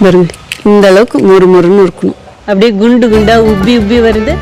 பாருங்க, இந்த அளவுக்கு மொறு மொறுன்னு இருக்கணும். அப்படியே குண்டு குண்டா உப்பி உப்பி வருது.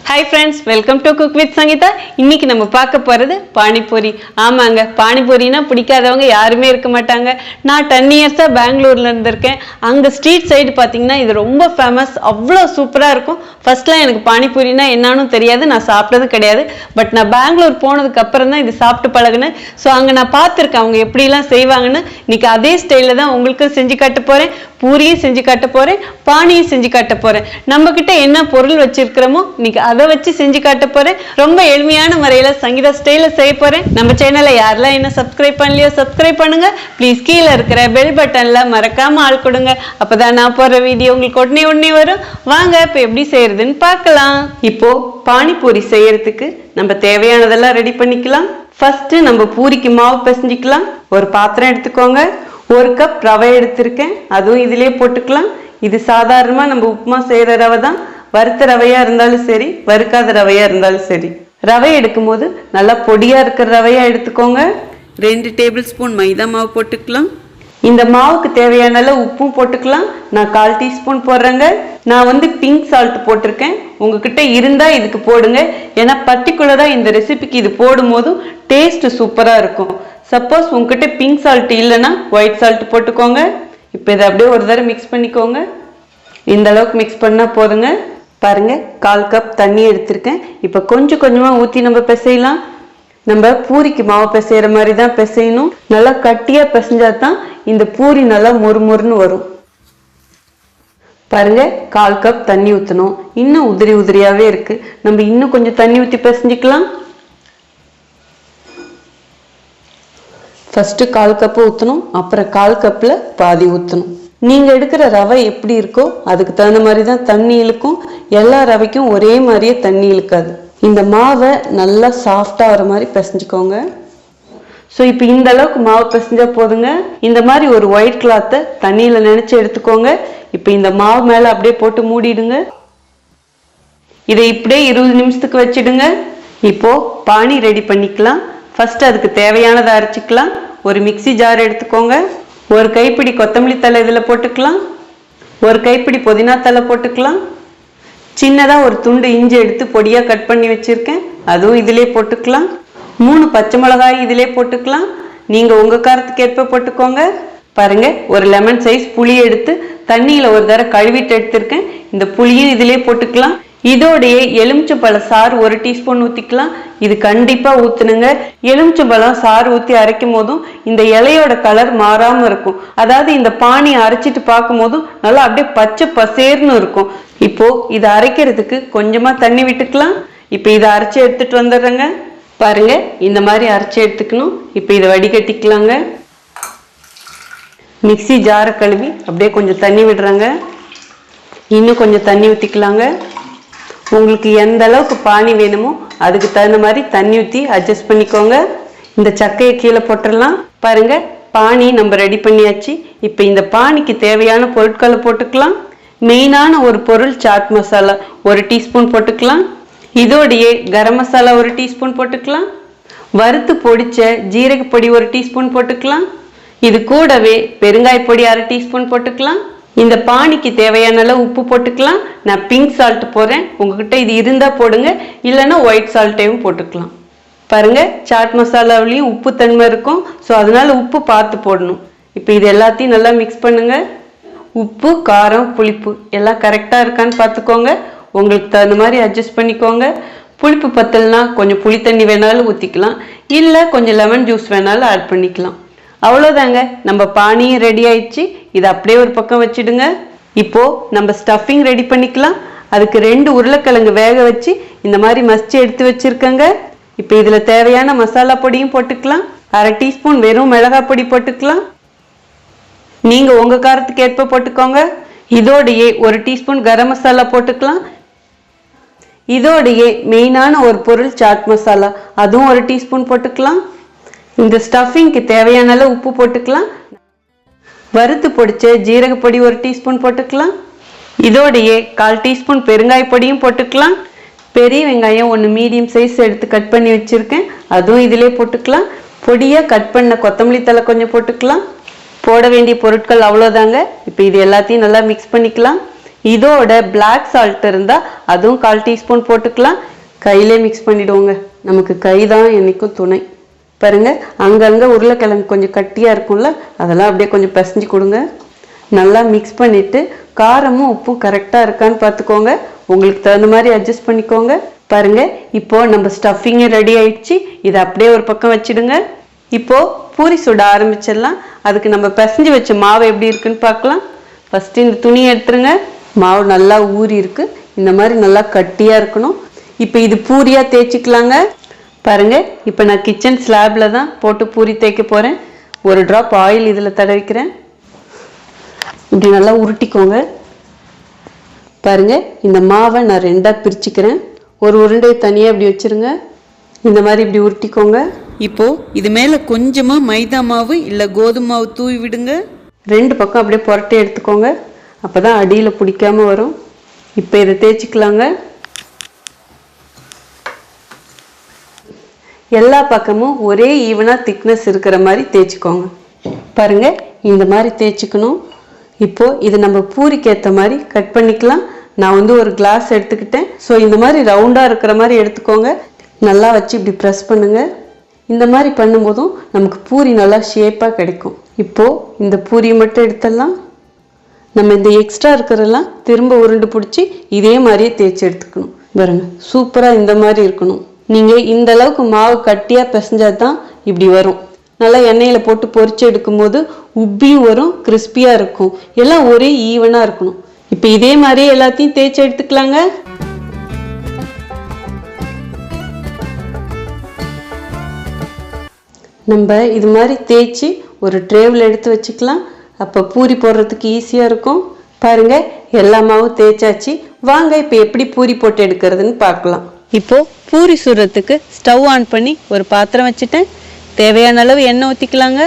Hi friends, welcome to cook with Sangeetha. இன்னைக்கு நம்ம பார்க்க போகிறது பானிபூரி. ஆமாங்க, பானிபூரினா பிடிக்காதவங்க யாருமே இருக்க மாட்டாங்க. நான் 10 இயர்ஸாக பெங்களூரில் இருந்திருக்கேன். அங்கே ஸ்ட்ரீட் சைடு பார்த்தீங்கன்னா இது ரொம்ப ஃபேமஸ், அவ்வளோ சூப்பராக இருக்கும். ஃபர்ஸ்ட்லாம் எனக்கு பானிபூரினா என்னான்னு தெரியாது, நான் சாப்பிட்டது கிடையாது. பட் நான் பெங்களூர் போனதுக்கு அப்புறம் தான் இது சாப்பிட்டு பழகினேன். ஸோ அங்கே நான் பார்த்துருக்கேன் அவங்க எப்படிலாம் செய்வாங்கன்னு. இன்னைக்கு அதே ஸ்டைலில் தான் உங்களுக்கு செஞ்சு காட்ட போகிறேன். பூரியும் செஞ்சு காட்ட போகிறேன், பானியும் செஞ்சு காட்ட போகிறேன். நம்மக்கிட்ட என்ன பொருள் வச்சிருக்கிறோமோ இன்னைக்கு அதை வச்சு செஞ்சு காட்ட போறேன். ரொம்ப எளிமையான முறையில சங்கீதா ஸ்டைல செய்ய போறேன். நம்ம சேனலை யாரெல்லாம் என்ன சப்ஸ்கிரைப் பண்ணலையோ சப்ஸ்கிரைப் பண்ணுங்க. ப்ளீஸ் கீழே இருக்கிற பெல் பட்டன்ல மறக்காம ஆள் கொடுங்க. அப்பதான் நான் போற வீடியோ உங்களுக்கு உடனே வரும். வாங்க இப்ப எப்படி செய்யறதுன்னு பார்க்கலாம். இப்போ பானிபூரி செய்யறதுக்கு நம்ம தேவையானதெல்லாம் ரெடி பண்ணிக்கலாம். ஃபர்ஸ்ட் நம்ம பூரிக்கு மாவு பிசைஞ்சிக்கலாம். ஒரு பாத்திரம் எடுத்துக்கோங்க. 1 கப் ரவை எடுத்திருக்கேன், அதுவும் இதுலயே போட்டுக்கலாம். இது சாதாரணமா நம்ம உப்புமா செய்யற ரவை தான். வறுத்த ரவையா இருந்தாலும் சரி, வறுக்காத ரவையா இருந்தாலும் சரி. ரவை எடுக்கும் போது நல்லா பொடியா இருக்கிற ரவையா எடுத்துக்கோங்க. 2 டேபிள் ஸ்பூன் மைதா மாவு போட்டுக்கலாம். இந்த மாவுக்கு தேவையான அளவு உப்பும் போட்டுக்கலாம். நான் 1/4 டீஸ்பூன் போடுறேங்க. நான் பிங்க் சால்ட் போட்டிருக்கேன். உங்ககிட்ட இருந்தா இதுக்கு போடுங்க. ஏன்னா பர்டிகுலரா இந்த ரெசிபிக்கு இது போடும் போதும் டேஸ்ட் சூப்பரா இருக்கும். சப்போஸ் உங்ககிட்ட பிங்க் சால்ட் இல்லைன்னா ஒயிட் சால்ட் போட்டுக்கோங்க. இப்போ இதை அப்படியே ஒரு தடவை மிக்ஸ் பண்ணிக்கோங்க. இந்த அளவுக்கு மிக்ஸ் பண்ணா போதுங்க. பாருங்க, 1/4 கப் தண்ணி எடுத்திருக்கேன். இப்போ கொஞ்சம் கொஞ்சமா ஊற்றி நம்ம பிசையலாம். நம்ம பூரிக்கு மாவு பிசைகிற மாதிரி தான் பிசையணும். நல்லா கட்டியா பிசைஞ்சா தான் இந்த பூரி நல்லா மொறு மொறுன்னு வரும். பாருங்க, 1/4 கப் தண்ணி ஊற்றணும். இன்னும் உதிரி உதிரியாவே இருக்கு. நம்ம இன்னும் கொஞ்சம் தண்ணி ஊற்றி பிசைஞ்சிக்கலாம். ஃபர்ஸ்ட் 1/4 கப் ஊற்றணும், அப்புறம் 1/4 கப்ல பாதி ஊற்றணும். நீங்க எடுக்கிற ரவை எப்படி இருக்கோ அதுக்கு தகுந்த மாதிரி தான் தண்ணி இழுக்கும். எல்லா ரவைக்கும் ஒரே மாதிரியே தண்ணி இழுக்காது. இந்த மாவை நல்லா சாஃப்டா வர மாதிரி பிசைஞ்சுக்கோங்க. ஸோ இப்போ இந்த அளவுக்கு மாவு பிசைஞ்சா போதுங்க. இந்த மாதிரி ஒரு ஒயிட் கிளாத்தை தண்ணியில நினைச்சு எடுத்துக்கோங்க. இப்போ இந்த மாவு மேல அப்படியே போட்டு மூடிடுங்க. இதை இப்படியே 20 நிமிஷத்துக்கு வச்சிடுங்க. இப்போ பானி ரெடி பண்ணிக்கலாம். ஃபர்ஸ்ட் அதுக்கு தேவையானதை அரைச்சிக்கலாம். ஒரு மிக்சி ஜார் எடுத்துக்கோங்க. 1 கைப்பிடி கொத்தமல்லி தழை இதில் போட்டுக்கலாம். 1 கைப்பிடி புதினா தழை போட்டுக்கலாம். சின்னதாக ஒரு துண்டு இஞ்சி எடுத்து பொடியாக கட் பண்ணி வச்சுருக்கேன், அதுவும் இதிலே போட்டுக்கலாம். 3 பச்சை மிளகாய் இதிலே போட்டுக்கலாம். நீங்கள் உங்கள் காரத்துக்கு ஏற்ப போட்டுக்கோங்க. பாருங்க, ஒரு லெமன் சைஸ் புளி எடுத்து தண்ணியில் ஒரு தடவை கழுவிட்டு எடுத்திருக்கேன். இந்த புளியும் இதிலே போட்டுக்கலாம். இதோடைய எலுமிச்சம்பழ சாறு 1 டீஸ்பூன் ஊற்றிக்கலாம். இது கண்டிப்பாக ஊற்றுனுங்க. எலுமிச்சம்பழம் சாறு ஊற்றி அரைக்கும் போதும் இந்த இலையோட கலர் மாறாமல் இருக்கும். அதாவது இந்த பானி அரைச்சிட்டு பார்க்கும் போதும் நல்லா அப்படியே பச்சை பசேர்னு இருக்கும். இப்போ இதை அரைக்கிறதுக்கு கொஞ்சமாக தண்ணி விட்டுக்கலாம். இப்போ இதை அரைச்சி எடுத்துட்டு வந்துடுறேங்க. பாருங்க, இந்த மாதிரி அரைச்சி எடுத்துக்கணும். இப்போ இதை வடிகட்டிக்கலாங்க. மிக்சி ஜாரை கழுவி அப்படியே கொஞ்சம் தண்ணி விடுறாங்க. இன்னும் கொஞ்சம் தண்ணி ஊற்றிக்கலாங்க. உங்களுக்கு எந்த அளவுக்கு பானி வேணுமோ அதுக்கு தகுந்த மாதிரி தண்ணி ஊற்றி அட்ஜஸ்ட் பண்ணிக்கோங்க. இந்த சக்கையை கீழே போட்டுடலாம். பாருங்க, பானி நம்ம ரெடி பண்ணியாச்சு. இப்போ இந்த பானிக்கு தேவையான பொருட்களை போட்டுக்கலாம். மெயினான ஒரு பொருள் சாட் மசாலா 1 டீஸ்பூன் போட்டுக்கலாம். இதோடையே கரம் மசாலா 1 டீஸ்பூன் போட்டுக்கலாம். வறுத்து பொடிச்ச ஜீரகப்பொடி 1 டீஸ்பூன் போட்டுக்கலாம். இது கூடவே பெருங்காய பொடி 1/2 டீஸ்பூன் போட்டுக்கலாம். இந்த பானிக்கு தேவையான அளவு உப்பு போட்டுக்கலாம். நான் பிங்க் சால்ட் போடுறேன், உங்ககிட்ட இது இருந்தா போடுங்க, இல்லைன்னா ஒயிட் சால்ட்டையும் போட்டுக்கலாம். பாருங்க, சாட் மசாலாவிலையும் உப்பு தன்மை இருக்கும். ஸோ அதனால உப்பு பார்த்து போடணும். இப்போ இது எல்லாத்தையும் நல்லா மிக்ஸ் பண்ணுங்க. உப்பு, காரம், புளிப்பு எல்லாம் கரெக்டாக இருக்கான்னு பார்த்துக்கோங்க. உங்களுக்கு தகுந்த மாதிரி அட்ஜஸ்ட் பண்ணிக்கோங்க. புளிப்பு பத்தலைனா கொஞ்சம் புளி தண்ணி வேணாலும் ஊற்றிக்கலாம், இல்லை கொஞ்சம் லெமன் ஜூஸ் வேணாலும் ஆட் பண்ணிக்கலாம். அவ்வளோதாங்க, நம்ம பானியும் ரெடி ஆயிடுச்சு. இதை அப்படியே ஒரு பக்கம் வச்சிடுங்க. இப்போ நம்ம ஸ்டஃபிங் ரெடி பண்ணிக்கலாம். அதுக்கு 2 உருளைக்கிழங்கு வேக வச்சு இந்த மாதிரி மசிச்சு எடுத்து வச்சிருக்கேங்க. இப்போ இதில் தேவையான மசாலா பொடியும் போட்டுக்கலாம். 1/2 டீஸ்பூன் வெறும் மிளகாய் பொடி போட்டுக்கலாம். நீங்கள் உங்கள் காரத்துக்கு ஏற்ப போட்டுக்கோங்க. இதோடையே 1 டீஸ்பூன் கரம் மசாலா போட்டுக்கலாம். இதோடையே மெயினான ஒரு பொருள் சாட் மசாலா, அதுவும் 1 டீஸ்பூன் போட்டுக்கலாம். இந்த ஸ்டஃபிங்க்கு தேவையான அளவு உப்பு போட்டுக்கலாம். வறுத்து பொடிச்ச ஜீரகப்பொடி 1 டீஸ்பூன் போட்டுக்கலாம். இதோடையே 1/4 டீஸ்பூன் பெருங்காய பொடியும் போட்டுக்கலாம். பெரிய வெங்காயம் 1 மீடியம் சைஸ் எடுத்து கட் பண்ணி வச்சுருக்கேன், அதுவும் இதிலே போட்டுக்கலாம். பொடியாக கட் பண்ண கொத்தமல்லி தழை கொஞ்சம் போட்டுக்கலாம். போட வேண்டிய பொருட்கள் அவ்வளோதாங்க. இப்போ இது எல்லாத்தையும் நல்லா மிக்ஸ் பண்ணிக்கலாம். இதோட பிளாக் சால்ட் இருந்தால் அதுவும் 1/4 டீஸ்பூன் போட்டுக்கலாம். கையிலே மிக்ஸ் பண்ணிவிடுவோங்க, நமக்கு கை தான் என்றைக்கும் துணை. பாருங்கள், அங்கங்கே உருளைக்கிழங்கு கொஞ்சம் கட்டியாக இருக்கும்ல, அதெல்லாம் அப்படியே கொஞ்சம் பிசைஞ்சு கொடுங்க. நல்லா மிக்ஸ் பண்ணிவிட்டு காரமும் உப்பும் கரெக்டாக இருக்கான்னு பார்த்துக்கோங்க. உங்களுக்கு தகுந்த மாதிரி அட்ஜஸ்ட் பண்ணிக்கோங்க. பாருங்கள், இப்போது நம்ம ஸ்டஃபிங்கும் ரெடி ஆயிடுச்சு. இதை அப்படியே ஒரு பக்கம் வச்சுடுங்க. இப்போது பூரி சுட ஆரம்பிச்சிடலாம். அதுக்கு நம்ம பிசைஞ்சு வச்ச மாவு எப்படி இருக்குன்னு பார்க்கலாம். ஃபஸ்ட்டு இந்த துணியை எடுத்துருங்க. மாவு நல்லா ஊறி இருக்குது, இந்த மாதிரி நல்லா கட்டியாக இருக்கணும். இப்போ இது பூரியாக தேய்ச்சிக்கலாங்க. பாருங்கள், இப்போ நான் கிச்சன் ஸ்லாபில் தான் போட்டு பூரி தேய்க்க போகிறேன். ஒரு ட்ராப் ஆயில் இதில் தடவிக்கிறேன். இப்படி நல்லா உருட்டிக்கோங்க. பாருங்கள், இந்த மாவை நான் 2ஆக பிரிச்சுக்கிறேன். ஒரு உருண்டை தனியாக இப்படி வச்சுருங்க. இந்த மாதிரி இப்படி உருட்டிக்கோங்க. இப்போது இது மேலே கொஞ்சமாக மைதா மாவு இல்லை கோதுமை மாவு தூவி விடுங்க. 2 பக்கம் அப்படியே புரட்டி எடுத்துக்கோங்க, அப்போ தான் அடியில் பிடிக்காமல் வரும். இப்போ இதை தேய்ச்சிக்கலாங்க. எல்லா பக்கமும் ஒரே ஈவனாக திக்னஸ் இருக்கிற மாதிரி தேய்ச்சிக்கோங்க. பாருங்கள், இந்த மாதிரி தேய்ச்சிக்கணும். இப்போது இது நம்ம பூரிக்கு ஏற்ற மாதிரி கட் பண்ணிக்கலாம். நான் ஒரு கிளாஸ் எடுத்துக்கிட்டேன். ஸோ இந்த மாதிரி ரவுண்டாக இருக்கிற மாதிரி எடுத்துக்கோங்க. நல்லா வச்சு இப்படி ப்ரெஸ் பண்ணுங்கள். இந்த மாதிரி பண்ணும்போதும் நமக்கு பூரி நல்லா ஷேப்பாக கிடைக்கும். இப்போது இந்த பூரியை மட்டும் எடுத்துடலாம். நம்ம இந்த எக்ஸ்ட்ரா இருக்கிறதெல்லாம் திரும்ப உருண்டு பிடிச்சி இதே மாதிரியே தேய்ச்சி எடுத்துக்கணும். பாருங்க, சூப்பராக இந்த மாதிரி இருக்கணும். நீங்கள் இந்த அளவுக்கு மாவு கட்டியாக பிசைஞ்சால் தான் இப்படி வரும். நல்லா எண்ணெயில் போட்டு பொரிச்சு எடுக்கும்போது உப்பியும் வரும், கிறிஸ்பியாக இருக்கும். எல்லாம் ஒரே ஈவனாக இருக்கணும். இப்போ இதே மாதிரியே எல்லாத்தையும் தேய்ச்சி எடுத்துக்கலாங்க. நம்ம இது மாதிரி தேய்ச்சி ஒரு ட்ரேவில் எடுத்து வச்சுக்கலாம். அப்போ பூரி போடுறதுக்கு ஈஸியாக இருக்கும். பாருங்கள், எல்லா மாவும் தேய்ச்சாச்சு. வாங்க இப்போ எப்படி பூரி போட்டு எடுக்கிறதுன்னு பார்க்கலாம். இப்போது பூரி சுடுறதுக்கு ஸ்டவ் ஆன் பண்ணி ஒரு பாத்திரம் வச்சுட்டேன். தேவையான அளவு எண்ணெய் ஊற்றிக்கலாங்க.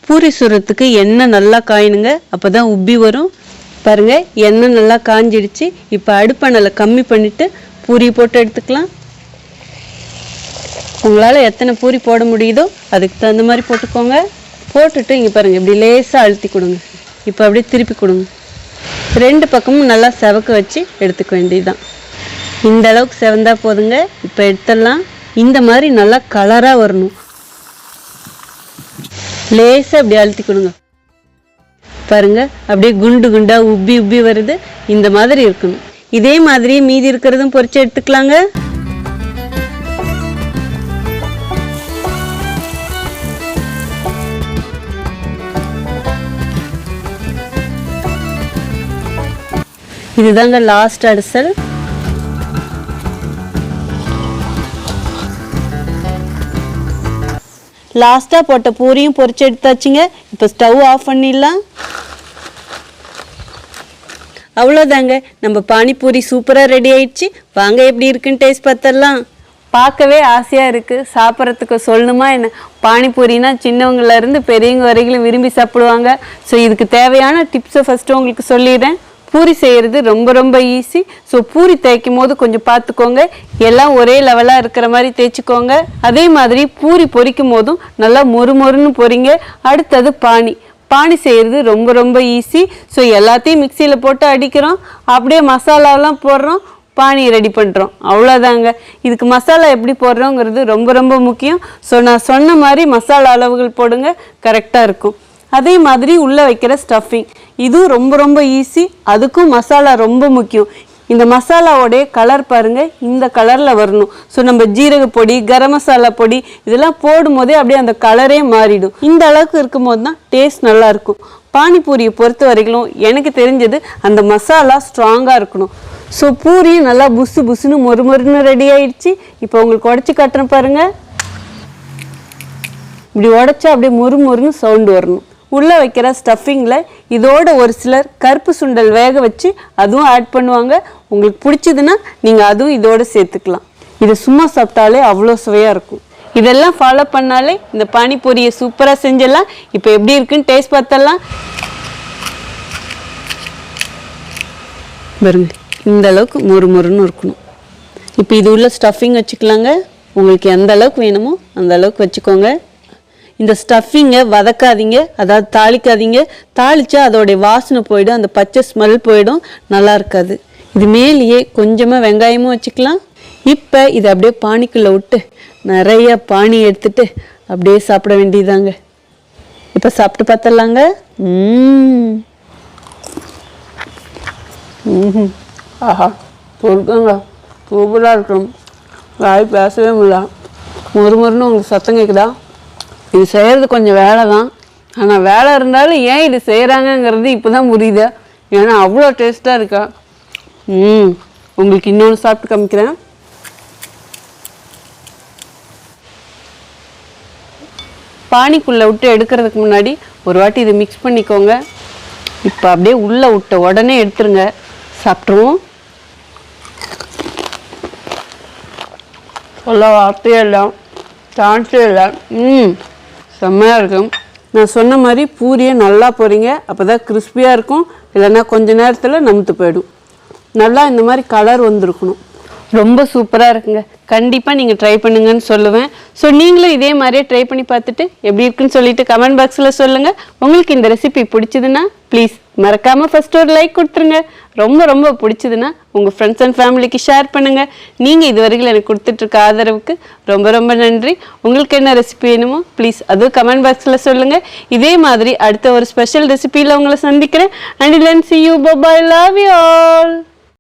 பூரி சுடுறதுக்கு எண்ணெய் நல்லா காயணுங்க, அப்போ தான் உப்பி வரும். பாருங்கள், எண்ணெய் நல்லா காஞ்சிடுச்சு. இப்போ அடுப்பணலை கம்மி பண்ணிவிட்டு பூரி போட்டு எடுத்துக்கலாம். உங்களால் எத்தனை பூரி போட முடியுதோ அதுக்கு தகுந்த மாதிரி போட்டுக்கோங்க. போட்டுட்டு இங்கே பாருங்கள், இப்படி லேசாக அழுத்தி கொடுங்க. இப்போ அப்படியே திருப்பி கொடுங்க. 2 பக்கமும் நல்லா செவக்க வச்சு எடுத்துக்க வேண்டியதுதான். இந்த அளவுக்கு செவந்தா போதுங்க. இப்போ எடுத்துடலாம். இந்த மாதிரி நல்லா கலராக வரணும். லேசாக அப்படி அழுத்தி கொடுங்க. பாருங்கள், அப்படியே குண்டு குண்டாக உப்பி உப்பி வருது. இந்த மாதிரி இருக்கணும். இதே மாதிரி மீதி இருக்கிறதும் பொரிச்சு எடுத்துக்கலாங்க. இதுதாங்க லாஸ்ட் அடிசல். லாஸ்ட்டாக போட்ட பூரியும் பொரிச்சு எடுத்தாச்சுங்க. இப்போ ஸ்டவ் ஆஃப் பண்ணிடலாம். அவ்வளோதாங்க, நம்ம பானிபூரி சூப்பராக ரெடி ஆயிடுச்சு. வாங்க எப்படி இருக்குன்னு டேஸ்ட் பார்த்துடலாம். பார்க்கவே ஆசையாக இருக்குது, சாப்பிட்றதுக்கு சொல்லணுமா என்ன? பானிபூரினா சின்னவங்கலேருந்து பெரியவங்க வரைக்கும் விரும்பி சாப்பிடுவாங்க. ஸோ இதுக்கு தேவையான டிப்ஸை ஃபஸ்ட்டு உங்களுக்கு சொல்லிடுறேன். பூரி செய்கிறது ரொம்ப ரொம்ப ஈஸி. ஸோ பூரி தேய்க்கும் போது கொஞ்சம் பார்த்துக்கோங்க, எல்லாம் ஒரே லெவலாக இருக்கிற மாதிரி தேய்ச்சிக்கோங்க. அதே மாதிரி பூரி பொரிக்கும் போதும் நல்லா மொறுமொறுன்னு பொரிங்க. அடுத்தது பானி செய்கிறது ரொம்ப ரொம்ப ஈஸி. ஸோ எல்லாத்தையும் மிக்சியில் போட்டு அடிக்கிறோம், அப்படியே மசாலாலாம் போடுறோம், பானி ரெடி பண்ணுறோம். அவ்வளோதாங்க. இதுக்கு மசாலா எப்படி போடுறோங்கிறது ரொம்ப ரொம்ப முக்கியம். ஸோ நான் சொன்ன மாதிரி மசாலா அளவுகள் போடுங்க, கரெக்டாக இருக்கும். அதே மாதிரி உள்ளே வைக்கிற ஸ்டஃபிங் இதுவும் ரொம்ப ரொம்ப ஈஸி. அதுக்கும் மசாலா ரொம்ப முக்கியம். இந்த மசாலாவோடைய கலர் பாருங்கள், இந்த கலரில் வரணும். ஸோ நம்ம ஜீரக பொடி, கரம் மசாலா பொடி இதெல்லாம் போடும்போதே அப்படியே அந்த கலரே மாறிடும். இந்த அளவுக்கு இருக்கும்போது தான் டேஸ்ட் நல்லாயிருக்கும். பானிபூரியை பொறுத்த வரைக்கும் எனக்கு தெரிஞ்சது அந்த மசாலா ஸ்ட்ராங்காக இருக்கணும். ஸோ பூரியும் நல்லா புசு புசுன்னு மொறுமொறுன்னு ரெடி ஆயிடுச்சு. இப்போ உங்களுக்கு உடச்சி காட்டுறேன் பாருங்கள். இப்படி உடச்சா அப்படியே மொறுமொறுன்னு சவுண்டு வரணும். உள்ளே வைக்கிற ஸ்டஃபிங்கில் இதோட ஒரு சிலர் கருப்பு சுண்டல் வேக வச்சு அதுவும் ஆட் பண்ணுவாங்க. உங்களுக்கு பிடிச்சதுன்னா நீங்கள் அதுவும் இதோடு சேர்த்துக்கலாம். இது சும்மா சாப்பிட்டாலே அவ்வளோ சுவையாக இருக்கும். இதெல்லாம் ஃபாலோ பண்ணாலே இந்த பானிபூரியை சூப்பராக செஞ்சிடலாம். இப்போ எப்படி இருக்குன்னு டேஸ்ட் பார்த்தலாம். பாருங்க, இந்த அளவுக்கு மொறுமொறுன்னு இருக்கணும். இப்போ இது உள்ள ஸ்டஃபிங் வச்சுக்கலாங்க. உங்களுக்கு எந்த அளவுக்கு வேணுமோ அந்த அளவுக்கு வச்சுக்கோங்க. இந்த ஸ்டஃபிங்கை வதக்காதீங்க, அதாவது தாளிக்காதீங்க. தாளித்தா அதோடைய வாசனை போயிடும், அந்த பச்சை ஸ்மெல் போயிடும், நல்லா இருக்காது. இது மேலேயே கொஞ்சமாக வெங்காயமும் வச்சுக்கலாம். இப்போ இதை அப்படியே பானிக்குள்ளே விட்டு நிறைய பானி எடுத்துட்டு அப்படியே சாப்பிட வேண்டியதாங்க. இப்போ சாப்பிட்டு பார்த்துடலாங்க. ஆஹா, பொறுக்கங்க, சூப்பராக இருக்கும். வாய் பேசவே முடியல. மொறுமொறுன்னு உங்களுக்கு சத்தம் கேட்குதா? இது செய்கிறது கொஞ்சம் வேலை தான். ஆனால் வேலை இருந்தாலும் ஏன் இது செய்கிறாங்கங்கிறது இப்போ தான் புரியுது. ஏன்னா அவ்வளோ டேஸ்ட்டாக இருக்கா. உங்களுக்கு இன்னொன்று சாப்பிட்டு காமிக்கிறேன். பானிக்குள்ளே விட்டு எடுக்கிறதுக்கு முன்னாடி ஒரு வாட்டி இதை மிக்ஸ் பண்ணிக்கோங்க. இப்போ அப்படியே உள்ளே விட்ட உடனே எடுத்துருங்க. சாப்பிட்ருவோம். சொல்ல வார்த்தையே இல்லை, சான்ஸே இல்லை. செம்மையாக இருக்கும். நான் சொன்ன மாதிரி பூரியை நல்லா போகிறீங்க, அப்போ தான் கிறிஸ்பியாக இருக்கும். இல்லைன்னா கொஞ்ச நேரத்தில் நமுத்து போயிடும். நல்லா இந்த மாதிரி கலர் வந்திருக்கணும். ரொம்ப சூப்பராக இருக்குங்க. கண்டிப்பாக நீங்கள் ட்ரை பண்ணுங்கன்னு சொல்லுவேன். ஸோ நீங்களும் இதே மாதிரியே ட்ரை பண்ணி பார்த்துட்டு எப்படி இருக்குன்னு சொல்லிட்டு கமெண்ட் பாக்ஸில் சொல்லுங்கள். உங்களுக்கு இந்த ரெசிபி பிடிச்சதுன்னா ப்ளீஸ் மறக்காமல் ஃபஸ்ட்டு ஒரு லைக் கொடுத்துருங்க. ரொம்ப ரொம்ப பிடிச்சதுன்னா உங்கள் ஃப்ரெண்ட்ஸ் அண்ட் ஃபேமிலிக்கு ஷேர் பண்ணுங்கள். நீங்கள் இதுவரைக்கும் எனக்கு கொடுத்துட்ருக்க ஆதரவுக்கு ரொம்ப ரொம்ப நன்றி. உங்களுக்கு என்ன ரெசிபி வேணுமோ ப்ளீஸ் அதுவும் கமெண்ட் பாக்ஸில் சொல்லுங்கள். இதே மாதிரி அடுத்த ஒரு ஸ்பெஷல் ரெசிபியில் உங்களை சந்திக்கிறேன். Until then, see you. Bye bye. Love you all.